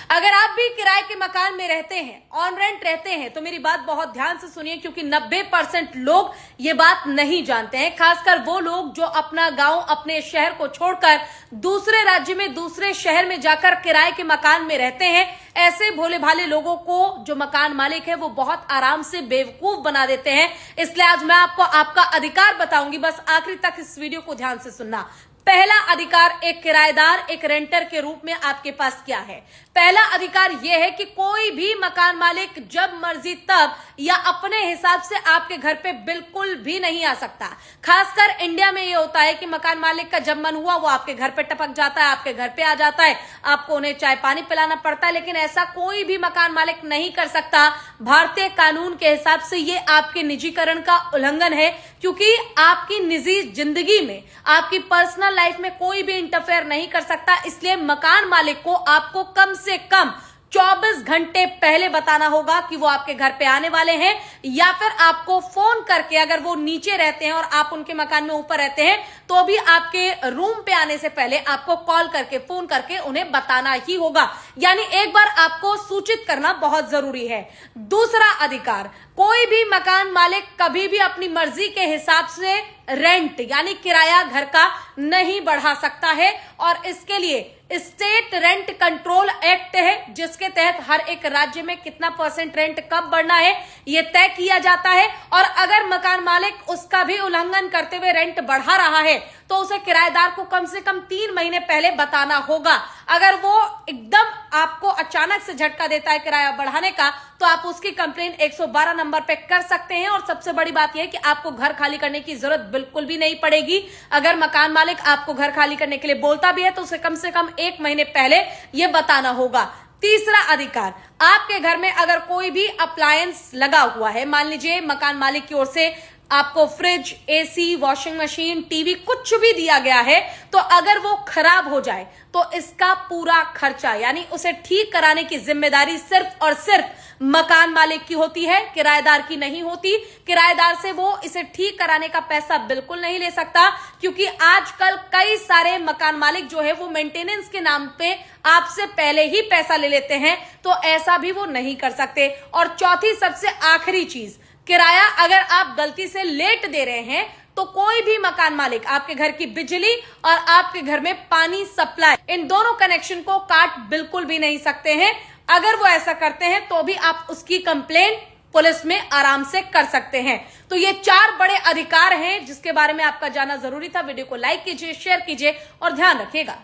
अगर आप भी किराए के मकान में रहते हैं, ऑन रेंट रहते हैं, तो मेरी बात बहुत ध्यान से सुनिए, क्योंकि 90% लोग ये बात नहीं जानते हैं। खासकर वो लोग जो अपना गांव, अपने शहर को छोड़कर दूसरे राज्य में, दूसरे शहर में जाकर किराए के मकान में रहते हैं। ऐसे भोले भाले लोगों को जो मकान मालिक है वो बहुत आराम से बेवकूफ बना देते हैं। इसलिए आज मैं आपको आपका अधिकार बताऊंगी, बस आखिरी तक इस वीडियो को ध्यान से सुनना। पहला अधिकार एक किराएदार, एक रेंटर के रूप में आपके पास क्या है? पहला अधिकार यह है कि कोई भी मकान मालिक जब मर्जी तब या अपने हिसाब से आपके घर पे बिल्कुल भी नहीं आ सकता। खासकर इंडिया में यह होता है कि मकान मालिक का जब मन हुआ वो आपके घर पे टपक जाता है, आपके घर पे आ जाता है, आपको उन्हें चाय पानी पिलाना पड़ता है। लेकिन ऐसा कोई भी मकान मालिक नहीं कर सकता। भारतीय कानून के हिसाब से ये आपके निजीकरण का उल्लंघन है, क्योंकि आपकी निजी जिंदगी में, आपकी पर्सनल लाइफ में कोई भी इंटरफेयर नहीं कर सकता। इसलिए मकान मालिक को आपको कम से कम 24 घंटे पहले बताना होगा कि वो आपके घर पे आने वाले हैं, या फिर आपको फोन करके, अगर वो नीचे रहते हैं और आप उनके मकान में ऊपर रहते हैं, तो भी आपके रूम पे आने से पहले आपको कॉल करके, फोन करके उन्हें बताना ही होगा। यानी एक बार आपको सूचित करना बहुत जरूरी है। दूसरा अधिकार, कोई भी मकान मालिक कभी भी अपनी मर्जी के हिसाब से रेंट यानी किराया घर का नहीं बढ़ा सकता है, और इसके लिए स्टेट रेंट कंट्रोल एक्ट है, जिसके तहत हर एक राज्य में कितना % रेंट कब बढ़ना है यह तय किया जाता है। और अगर मकान मालिक उसका भी उल्लंघन करते हुए रेंट बढ़ा रहा है तो उसे किराएदार को कम से कम 3 महीने पहले बताना होगा। अगर वो एकदम आपको अचानक से झटका देता है किराया बढ़ाने का, तो आप उसकी कंप्लेन 112 नंबर पे कर सकते हैं। और सबसे बड़ी बात यह है कि आपको घर खाली करने की जरूरत बिल्कुल भी नहीं पड़ेगी। अगर मकान मालिक आपको घर खाली करने के लिए बोलता भी है तो उसे कम से कम 1 महीने पहले यह बताना होगा। तीसरा अधिकार, आपके घर में अगर कोई भी अप्लायंस लगा हुआ है, मान लीजिए मकान मालिक की ओर से आपको fridge, AC, washing machine, TV कुछ भी दिया गया है, तो अगर वो खराब हो जाए तो इसका पूरा खर्चा यानी उसे ठीक कराने की जिम्मेदारी सिर्फ और सिर्फ मकान मालिक की होती है, किराएदार की नहीं होती। किराएदार से वो इसे ठीक कराने का पैसा बिल्कुल नहीं ले सकता, क्योंकि आजकल कई सारे मकान मालिक जो है वो मेंटेनेंस के नाम पे आपसे पहले ही पैसा ले लेते हैं, तो ऐसा भी वो नहीं कर सकते। और चौथी सबसे आखिरी चीज, किराया अगर आप गलती से लेट दे रहे हैं तो कोई भी मकान मालिक आपके घर की बिजली और आपके घर में पानी सप्लाई, इन दोनों कनेक्शन को काट बिल्कुल भी नहीं सकते हैं। अगर वो ऐसा करते हैं तो भी आप उसकी कंप्लेन पुलिस में आराम से कर सकते हैं। तो ये 4 बड़े अधिकार हैं जिसके बारे में आपका जानना जरूरी था। वीडियो को लाइक कीजिए, शेयर कीजिए और ध्यान रखिएगा।